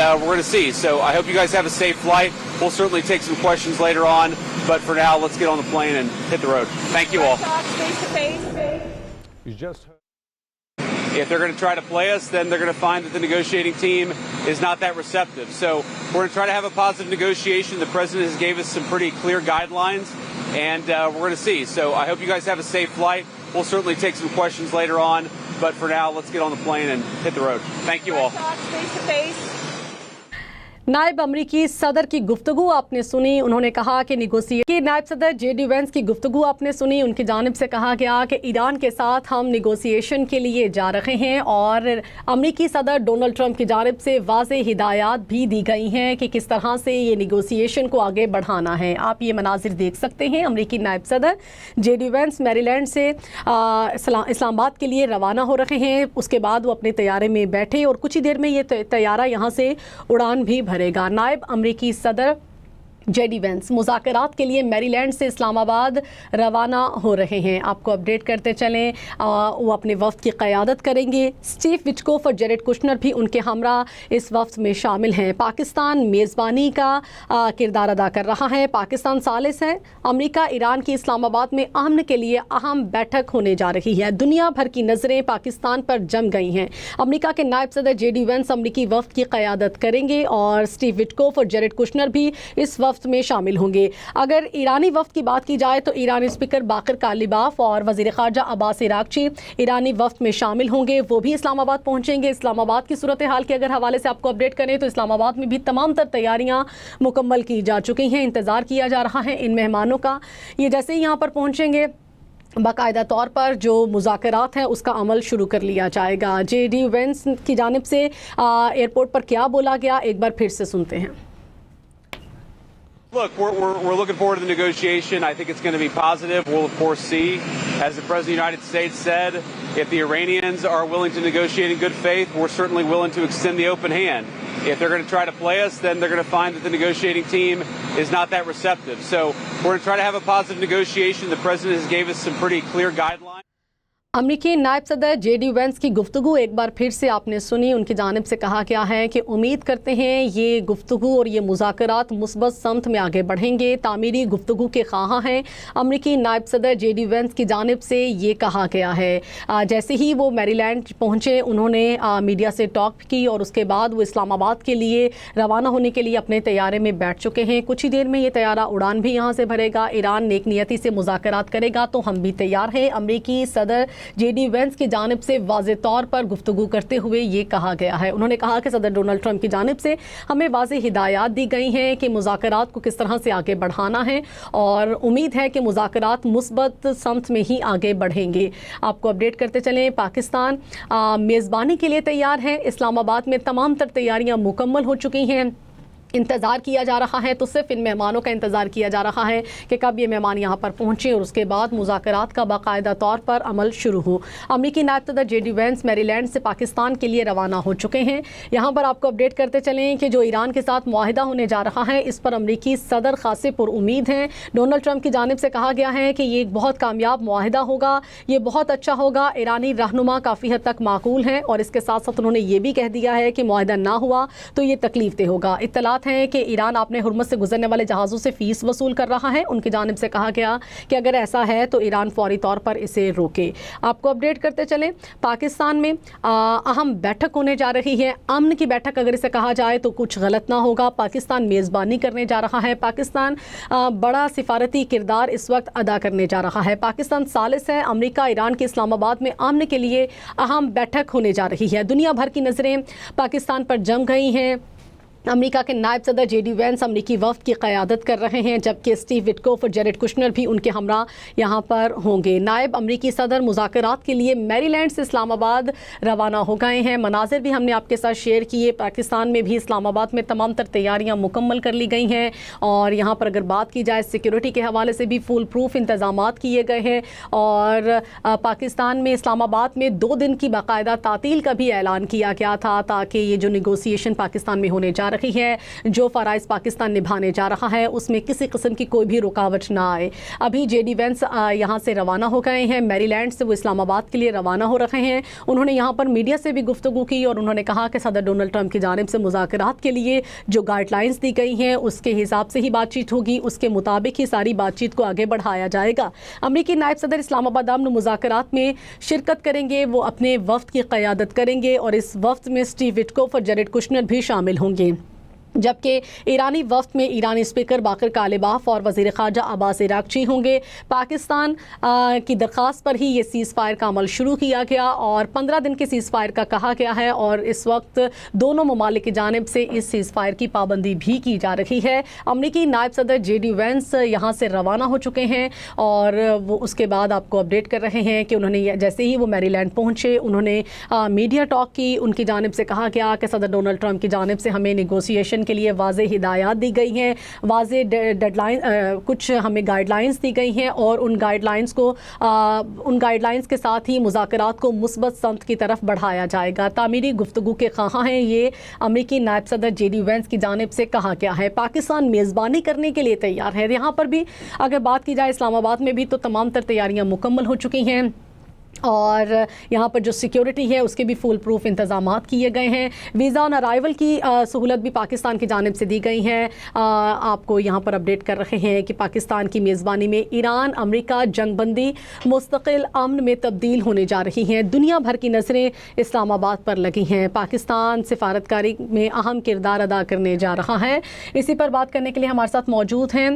we're going to see. So I hope you guys have a safe flight. We'll certainly take some questions later on, but for now, let's get on the plane and hit the road. Thank you all. You just heard. If they're going to try to play us, then they're going to find that the negotiating team is not that receptive. So we're going to try to have a positive negotiation. The president has gave us some pretty clear guidelines, and we're going to see. So I hope you guys have a safe flight. We'll certainly take some questions later on, but for now, let's get on the plane and hit the road. Thank you all. नायब अमरीकी सदर की गुफ्तगू आपने सुनी। उन्होंने कहा कि नायब सदर जेडी वेंस की गुफ्तगू आपने सुनी। उनकी जानिब से कहा गया कि ईरान के साथ हम निगोसिएशन के लिए जा रहे हैं और अमरीकी सदर डोनाल्ड ट्रंप की जानिब से वाज़ेह हिदायत भी दी गई हैं कि किस तरह से ये निगोसिएशन को आगे बढ़ाना है। आप ये मनाजिर देख सकते हैं। अमरीकी नायब सदर जेडी वेंस मैरीलैंड से इस्लामाबाद के लिए रवाना हो रहे हैं। उसके बाद वो अपने तैयारे में बैठे और कुछ ही देर में ये तैयारा यहाँ से उड़ान भी भरेगा। नायब अमरीकी सदर जेडी वेंस मुज़ाकरात के लिए मैरीलैंड से इस्लामाबाद रवाना हो रहे हैं। आपको अपडेट करते चलें। वो अपने वफ़द की क़यादत करेंगे। स्टीव विटकोफ और जेरेड कुशनर भी उनके हमरा इस वफ़द में शामिल हैं। पाकिस्तान मेज़बानी का किरदार अदा कर रहा है। पाकिस्तान सालिस है। अमेरिका ईरान की इस्लामाबाद में अमन के लिए अहम बैठक होने जा रही है। दुनिया भर की नज़रें पाकिस्तान पर जम गई हैं। अमेरिका के नायब सदर जेडी वेंस अमरीकी वफ़द की क़यादत करेंगे और स्टीव विटकोफ और जेरेड कुशनर भी इस वफ़द में शामिल होंगे। अगर ईरानी वफ़द की बात की जाए तो ईरानी स्पीकर बाकर कालिबाफ और वज़ीर ख़ारजा अब्बास इराक़ची ईरानी वफ़द में शामिल होंगे। वो भी इस्लामाबाद पहुंचेंगे। इस्लामाबाद की सूरत हाल के अगर हवाले से आपको अपडेट करें तो इस्लामाबाद में भी तमाम तर तैयारियां मुकम्मल की जा चुकी हैं। इंतज़ार किया जा रहा है इन मेहमानों का। ये जैसे ही यहाँ पर पहुँचेंगे बाकायदा तौर पर जो मुज़ाकरात हैं उसका अमल शुरू कर लिया जाएगा। जेडी वेंस की जानिब से एयरपोर्ट पर क्या बोला गया, एक बार फिर से सुनते हैं। Look, we're looking forward to the negotiation. I think it's going to be positive. We'll, of course, see. As the President of the United States said, if the Iranians are willing to negotiate in good faith, we're certainly willing to extend the open hand. If they're going to try to play us, then they're going to find that the negotiating team is not that receptive. So we're going to try to have a positive negotiation. The President has gave us some pretty clear guidelines. अमरीकी नायब सदर JD Vance की गुफ्तगू एक बार फिर से आपने सुनी। उनकी जानिब से कहा गया है कि उम्मीद करते हैं ये गुफ्तगू और ये मुज़ाकरात मुस्बत समत में आगे बढ़ेंगे। तामीरी गुफ्तगू के ख़्वाह हैं। अमरीकी नायब सदर जेडी वेंस की जानिब से ये कहा गया है। जैसे ही वो मैरीलैंड पहुँचे उन्होंने मीडिया से टॉक की और उसके बाद वो इस्लामाबाद के लिए रवाना होने के लिए अपने तैयारे में बैठ चुके हैं। कुछ ही देर में ये तैयारा उड़ान भी यहाँ से भरेगा। ईरान नेक नियति से मुज़ाकरात करेगा तो हम भी तैयार हैं। अमरीकी सदर जेडी वेंस की जानिब से वाज़े तौर पर गुफ्तगू करते हुए ये कहा गया है। उन्होंने कहा कि सदर डोनाल्ड ट्रंप की जानिब से हमें वाज़े हिदायत दी गई हैं कि मुज़ाकरात को किस तरह से आगे बढ़ाना है और उम्मीद है कि मुज़ाकरात मुस्बत समत में ही आगे बढ़ेंगे। आपको अपडेट करते चलें। पाकिस्तान मेज़बानी के लिए तैयार है। इस्लामाबाद में तमाम तर तैयारियाँ मुकम्मल हो चुकी हैं। इंतज़ार किया जा रहा है तो सिर्फ इन मेहमानों का इंतज़ार किया जा रहा है कि कब ये मेहमान यहाँ पर पहुँचें और उसके बाद मुज़ाकरात का बाकायदा तौर पर अमल शुरू हो। अमरीकी नायब सदर जेडी वेंस मैरीलैंड से पाकिस्तान के लिए रवाना हो चुके हैं। यहाँ पर आपको अपडेट करते चलें कि जो ईरान के साथ मुआहिदा होने जा रहा है इस पर अमरीकी सदर खासे पुरउम्मीद हैं। डोनाल्ड ट्रंप की जानिब से कहा गया है कि ये एक बहुत कामयाब मुआहिदा होगा, ये बहुत अच्छा होगा। ईरानी रहनुमा काफ़ी हद तक माकूल हैं और इसके साथ साथ उन्होंने ये भी कह दिया है कि मुआहिदा ना हुआ तो ये तकलीफ दे होगा। इत्तलात हैं कि ईरान अपने हुर्मत से गुजरने वाले जहाज़ों से फ़ीस वसूल कर रहा है। उनकी जानिब से कहा गया कि अगर ऐसा है तो ईरान फौरी तौर पर इसे रोके। आपको अपडेट करते चलें। पाकिस्तान में अहम बैठक होने जा रही है। अमन की बैठक अगर इसे कहा जाए तो कुछ गलत ना होगा। पाकिस्तान मेज़बानी करने जा रहा है। पाकिस्तान बड़ा सिफारती किरदार इस वक्त अदा करने जा रहा है। पाकिस्तान सालिस है। अमेरिका ईरान के इस्लामाबाद में अमन के लिए अहम बैठक होने जा रही है। दुनिया भर की नज़रें पाकिस्तान पर जम गई हैं। अमेरिका के नायब सदर जेडी वेंस अमरीकी वफ़द की क़यादत कर रहे हैं जबकि स्टीव विटकोफ और जेरेड कुशनर भी उनके हमरा यहाँ पर होंगे। नायब अमरीकी सदर मुज़ाकरात के लिए मैरीलैंड से इस्लामाबाद रवाना हो गए हैं। मनाज़िर भी हमने आपके साथ शेयर किए। पाकिस्तान में भी इस्लामाबाद में तमाम तर तैयारियाँ मुकम्मल कर ली गई हैं और यहाँ पर अगर बात की जाए सिक्योरिटी के हवाले से भी फुल प्रूफ इंतज़ामात किए गए हैं और पाकिस्तान में इस्लामाबाद में 2 दिन की बाकायदा तातील का भी ऐलान किया गया था ताकि ये जो निगोसिएशन पाकिस्तान में होने जा जा रही है, जो फ़राइज़ पाकिस्तान निभाने जा रहा है उसमें किसी किस्म की कोई भी रुकावट ना आए। अभी JD वेंस यहाँ से रवाना हो गए हैं, मैरीलैंड से वो इस्लामाबाद के लिए रवाना हो रहे हैं। उन्होंने यहाँ पर मीडिया से भी गुफ्तगू की और उन्होंने कहा कि सदर डोनाल्ड ट्रंप की जानिब से मुज़ाकरात के लिए जो गाइडलाइंस दी गई हैं उसके हिसाब से ही बातचीत होगी, उसके मुताबिक ही सारी बातचीत को आगे बढ़ाया जाएगा। अमरीकी नायब सदर इस्लामाबाद अमन मुज़ाकरात में शिरकत करेंगे, वो अपने वफ्द की क़यादत करेंगे और इस वफ्द में स्टीव विटकोफ और जरेड कुशनर भी शामिल होंगे। जबकि ईरानी वफ्द में ईरानी स्पीकर बाकर कालिबाफ और वज़ीर ख़ारजा अब्बास इराक़ची होंगे। पाकिस्तान की दरख्वास्त पर ही ये सीज़ फायर का अमल शुरू किया गया और 15 दिन के सीज़ फायर का कहा गया है और इस वक्त दोनों ममालिक की जानिब से इस सीज़ फायर की पाबंदी भी की जा रही है। अमरीकी नायब सदर JD वेंस यहाँ से रवाना हो चुके हैं और वो उसके बाद आपको अपडेट कर रहे हैं कि उन्होंने जैसे ही वो मैरीलैंड पहुँचे उन्होंने मीडिया टॉक की। उनकी जानिब से कहा गया कि सदर डोनाल्ड ट्रंप की जानिब से हमें नेगोशिएशन के लिए वाज़े हिदायत दी गई हैं, वाज़े डेडलाइन कुछ हमें गाइडलाइंस दी गई हैं और उन गाइडलाइंस के साथ ही मुज़ाकरात को मुस्बत समत की तरफ बढ़ाया जाएगा। तामीरी गुफ्तगू के ख़्वाहां हैं, ये अमरीकी नायब सदर JD वेंस की जानिब से कहा गया है। पाकिस्तान मेज़बानी करने के लिए तैयार है। यहाँ पर भी अगर बात की जाए इस्लामाबाद में भी तो तमाम तर तैयारियाँ मुकम्मल हो चुकी हैं और यहाँ पर जो सिक्योरिटी है उसके भी फुल प्रूफ इंतज़ामात किए गए हैं। वीज़ा ऑन अराइवल की सहूलत भी पाकिस्तान की जानिब से दी गई है। आपको यहाँ पर अपडेट कर रहे हैं कि पाकिस्तान की मेज़बानी में ईरान अमेरिका जंगबंदी मुस्तकिल अमन में तब्दील होने जा रही हैं। दुनिया भर की नज़रें इस्लामाबाद पर लगी हैं। पाकिस्तान सिफारतकारी में अहम किरदार अदा करने जा रहा है। इसी पर बात करने के लिए हमारे साथ मौजूद हैं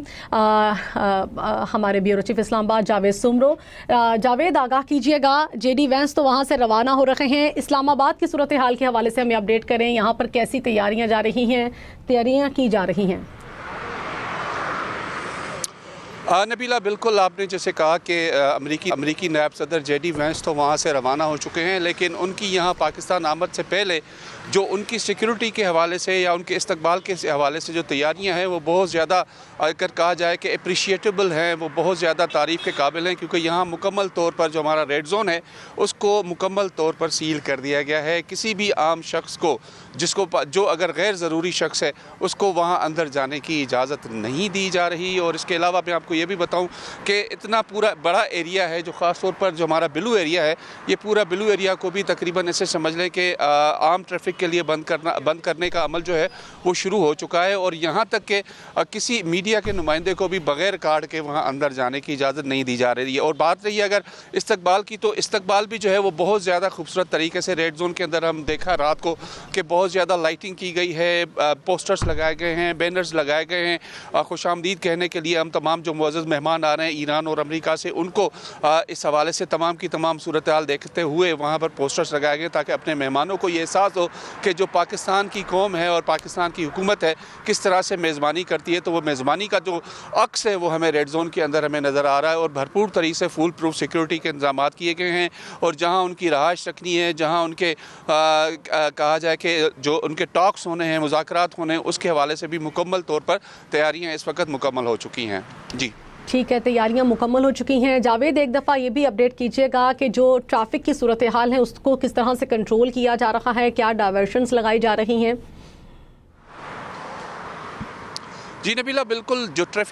हमारे ब्यूरो चीफ इस्लामाबाद जावेद सुमरो। जावेद, आगाह कीजिएगा, JD वेंस तो वहाँ से रवाना हो रहे हैं, इस्लामाबाद की सूरत हाल के हवाले से हमें अपडेट करें। यहाँ पर कैसी तैयारियाँ की जा रही हैं? नबीला, बिल्कुल आपने जैसे कहा कि अमरीकी नायब सदर JD वेंस तो वहाँ से रवाना हो चुके हैं, लेकिन उनकी यहाँ पाकिस्तान आमद से पहले जो उनकी सिक्योरिटी के हवाले से या उनके इस्तकबाल के हवाले से जो तैयारियां हैं वो बहुत ज़्यादा अगर कहा जाए कि अप्रिशिएटेबल हैं, वो बहुत ज़्यादा तारीफ़ के काबिल हैं, क्योंकि यहाँ मुकम्मल तौर पर जो हमारा रेड ज़ोन है उसको मुकम्मल तौर पर सील कर दिया गया है। किसी भी आम शख्स को जो अगर गैर ज़रूरी शख्स है उसको वहाँ अंदर जाने की इजाज़त नहीं दी जा रही। और इसके अलावा मैं आपको ये भी बताऊँ कि इतना पूरा बड़ा एरिया है जो ख़ास तौर पर जो हमारा ब्लू एरिया है, ये पूरा ब्लू एरिया को भी तकरीबन ऐसे समझ लें कि आम ट्रैफिक के लिए बंद करने का अमल जो है वो शुरू हो चुका है और यहाँ तक कि किसी मीडिया के नुमाइंदे को भी बग़ैर कार्ड के वहाँ अंदर जाने की इजाज़त नहीं दी जा रही है। और बात रही है अगर इस्तकबाल की, तो इस्तकबाल भी जो है वो बहुत ज़्यादा खूबसूरत तरीके से रेड जोन के अंदर हम देखा रात को कि बहुत ज़्यादा लाइटिंग की गई है, पोस्टर्स लगाए गए हैं, बैनर्स लगाए गए हैं खुशामदीद कहने के लिए। हम तमाम जो मुअज़्ज़ज़ मेहमान आ रहे हैं ईरान और अमेरिका से, उनको इस हवाले से तमाम की तमाम सूरत हाल देखते हुए वहाँ पर पोस्टर्स लगाए गए ताकि अपने मेहमानों को ये एहसास हो कि जो पाकिस्तान की कौम है और पाकिस्तान की हुकूमत है किस तरह से मेज़बानी करती है। तो वो मेज़बानी का जो अक्स है वो हमें रेड जोन के अंदर हमें नज़र आ रहा है और भरपूर तरीके से फुल प्रूफ सिक्योरिटी के इंतजाम किए गए हैं। और जहाँ उनकी रहाइश रखनी है, जहाँ उनके कहा जाए कि जो उनके टॉक्स होने हैं, मुज़ाकरात होने हैं, उसके हवाले से भी मुकम्मल तौर पर तैयारियाँ इस वक्त मुकम्मल हो चुकी हैं। जी ठीक है, तैयारियां मुकम्मल हो चुकी हैं। जावेद, एक दफ़ा ये भी अपडेट कीजिएगा कि जो ट्रैफिक की सूरत हाल है उसको किस तरह से कंट्रोल किया जा रहा है, क्या डाइवर्शंस लगाई जा रही हैं? जी नबीला, बिल्कुल जो ट्रैफिक